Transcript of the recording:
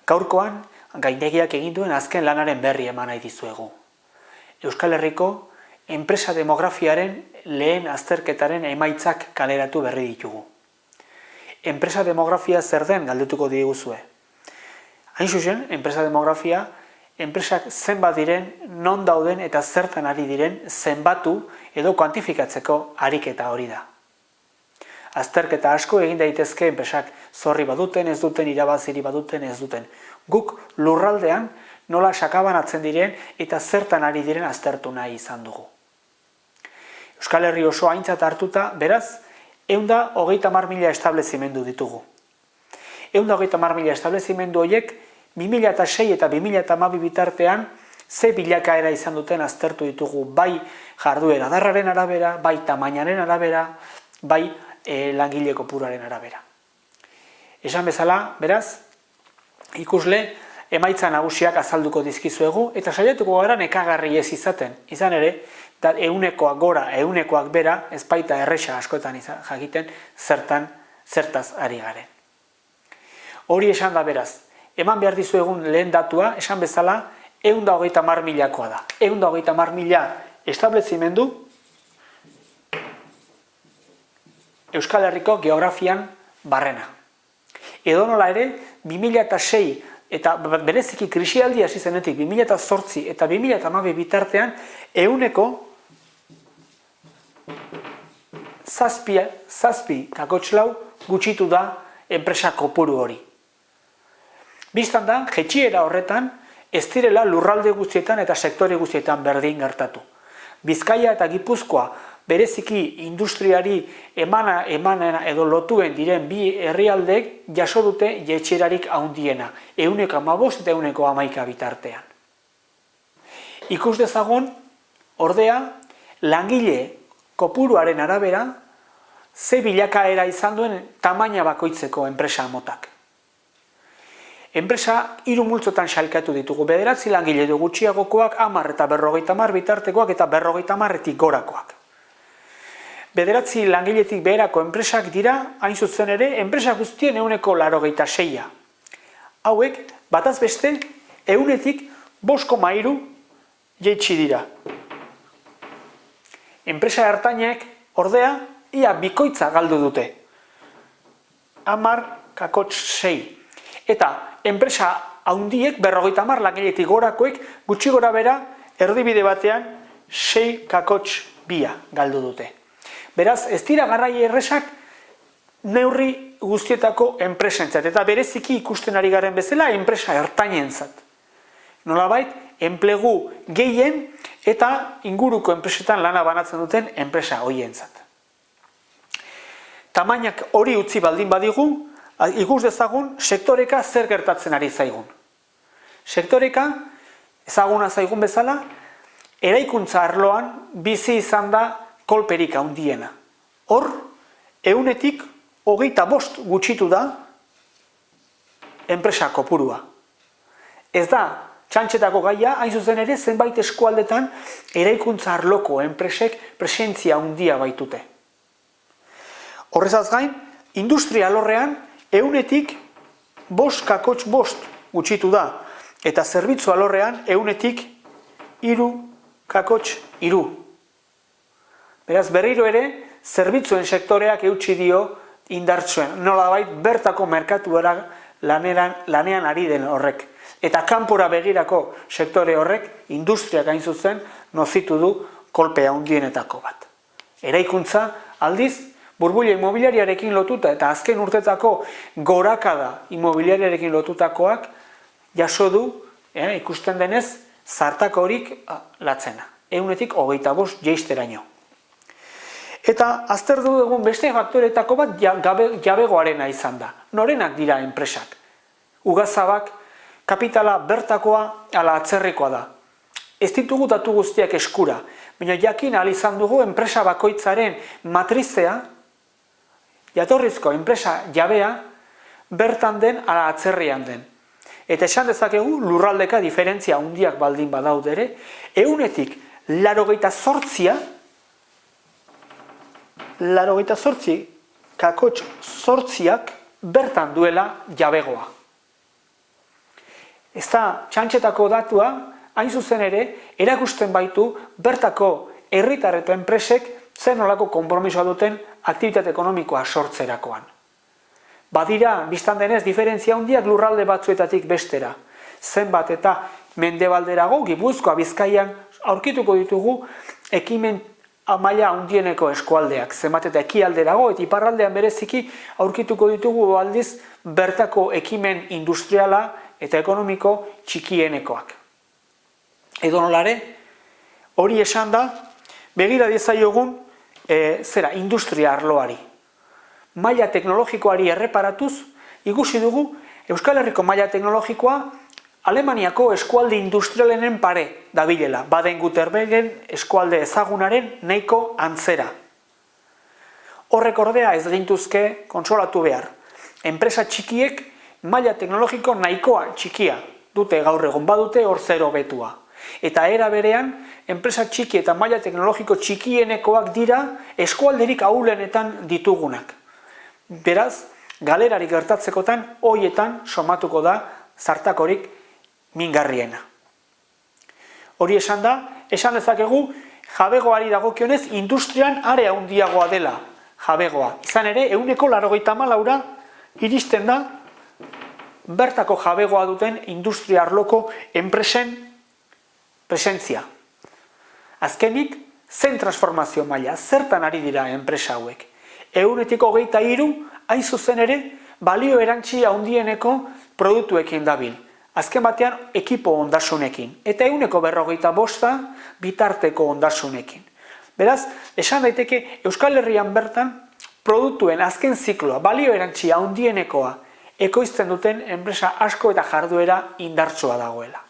Gaurkoan, gaindegiak egin duen azken lanaren berri eman nahi dizuegu. Euskal Herriko enpresa demografiaren lehen azterketaren emaitzak kaleratu berri ditugu. Enpresa demografia zer den galdetuko diguzue. Hain zuzen, enpresa demografia, enpresak zenbat diren, non dauden eta zertan ari diren zenbatu edo kuantifikatzeko ariketa hori da. Azterketa asko egin daitezke enpresak zorri baduten, ez duten, irabaziri baduten, ez duten. Guk lurraldean nola sakabanatzen diren eta zertan ari diren aztertu nahi izan dugu. Euskal Herri oso aintzat hartuta, beraz, 130.000 establezimendu ditugu. 130.000 establezimendu horiek 2006 eta 2012 bitartean ze bilakaera izan duten aztertu ditugu, bai jarduera darraren arabera, bai tamainaren arabera, bai langile kopuruaren arabera. Esan bezala, beraz, ikusle emaitza nagusiak azalduko dizkizuegu eta saiatuko gara nekagarri ez izaten. Izan ere, ehunekoak gora, ehunekoak bera, ez baita erresa askotan jakiten zertaz ari garen. Hori esan da beraz, eman behar dizuegun lehen datua, esan bezala, 130.000koa da. 130.000 establezimendu Euskal Herriko geografian barrena. Edonola ere, 2006 eta bereziki krisialdi hasi zenetik 2008 eta 2012 bitartean ehuneko 7,4 gutxitu da enpresa kopuru hori. Bistan da, jaitsiera horretan ez direla lurralde guztietan eta sektore guztietan berdin gertatu. Bizkaia eta Gipuzkoa bereziki industriari emana edo lotuen diren bi herrialdek jaso dute jaitsierarik handiena, 1,5 eta 1,11 bitartean. Ikus dezagun, ordea, langile kopuruaren arabera, ze bilakaera izan duen tamaina bakoitzeko enpresa motak. Enpresa 3 multzotan sailkatu ditugu, 9 langile du gutxiagokoak, 10 eta 50 bitartekoak eta 50 gorakoak. 9 langiletik beherako enpresak dira, hain zuzen ere, enpresa guztien 86. Hauek, bataz beste, 100tik 5,3 jaitsi dira. Enpresa ertainek, ordea, ia bikoitza galdu dute. 10,6. Eta enpresa handiek 50 langiletik gorakoek gutxi gora bera erdibide batean 6,2 galdu dute. Beraz, ez dira garrai erresak neurri guztietako enpresentzat eta bereziki ikusten ari garen bezala enpresa ertainentzat. Nolabait, enplegu gehien eta inguruko enpresetan lana banatzen duten enpresa horientzat. Tamainak hori utzi baldin badigu, ikus dezagun sektoreka zer gertatzen ari zaigun. Sektoreka, ezaguna zaigun bezala, eraikuntza arloan bizi izan da kolperik handiena. Hor, 100tik 25 gutxitu da enpresa kopurua. Ez da, txantxetako gaia, hain zuzen ere, zenbait eskualdetan eraikuntza arloko enpresek presentzia handia baitute. Horrezaz gain, industria alorrean 100tik 5,5 gutxitu da, eta zerbitzu alorrean 100tik 3,3. Beraz, berriro ere, zerbitzuen sektoreak eutsi dio indartsuen, nolabait bertako merkatuera lanean ari den horrek. Eta kanpora begirako sektore horrek, industriak hain zuzen, nozitu du kolpea handienetako bat. Eraikuntza, aldiz, burbuila immobiliariarekin lotuta eta azken urtetako gorakada immobiliariarekin lotutakoak jaso du, ikusten denez, zartako horik latzena. 100tik 25 jeisteraino. Eta aztertu dugun beste faktoretako bat jabegoarena izan da. Norenak dira enpresak? Ugazabak, kapitala bertakoa ala atzerrikoa da. Ez ditugu datu guztiak eskura, baina jakin ahal izan dugu enpresa bakoitzaren matrizea, jatorrizko enpresa jabea, bertan den ala atzerrian den. Eta esan dezakegu lurraldeka diferentzia handiak baldin badaude ere, 100tik 88,8 bertan duela jabegoa. Ez da, txantxetako datua, hain zuzen ere, erakusten baitu bertako herritar eta enpresek zer nolako konpromisoa duten aktibitate ekonomikoa sortzerakoan. Badira, biztan denez, diferentzia handiak lurralde batzuetatik bestera. Zenbat eta mendebalderago, Gipuzkoa, Bizkaian, aurkituko ditugu ekimen maila handieneko eskualdeak. Zenbat eta ekialderago, eta iparraldean bereziki aurkituko ditugu aldiz bertako ekimen industriala eta ekonomiko txikienekoak. Edo nolare, hori esan da, begira diezaiogun industria arloari. Maila teknologikoari erreparatuz, ikusi dugu Euskal Herriko maila teknologikoa Alemaniako eskualde industrialenen pare dabilela, Baden-Württembergen eskualde ezagunaren nahiko antzera. Horrek ordea ez gintuzke kontsolatu behar. Enpresa txikiek maila teknologiko nahikoa txikia dute gaur egon, badute hor zero betua. Eta era berean, enpresa txiki eta maila teknologiko txikienekoak dira eskualderik ahulenetan ditugunak. Beraz, galerarik gertatzekotan, hoietan somatuko da zartakorik mingarriena. Hori esan da, esan dezakegu, jabegoari dagokionez industrian are handiagoa dela jabegoa. Izan ere, 194 iristen da bertako jabegoa duten industria arloko enpresen presentzia. Azkenik, zen transformazio maila, zertan ari dira enpresa hauek. 123 hain zuzen ere, balio erantzi handieneko produktuekin dabil. Azken batean, ekipo ondasunekin. Eta 145 bitarteko ondasunekin. Beraz, esan daiteke Euskal Herrian bertan produktuen azken zikloa, balio erantzi handienekoa ekoizten duten enpresa asko eta jarduera indartsua dagoela.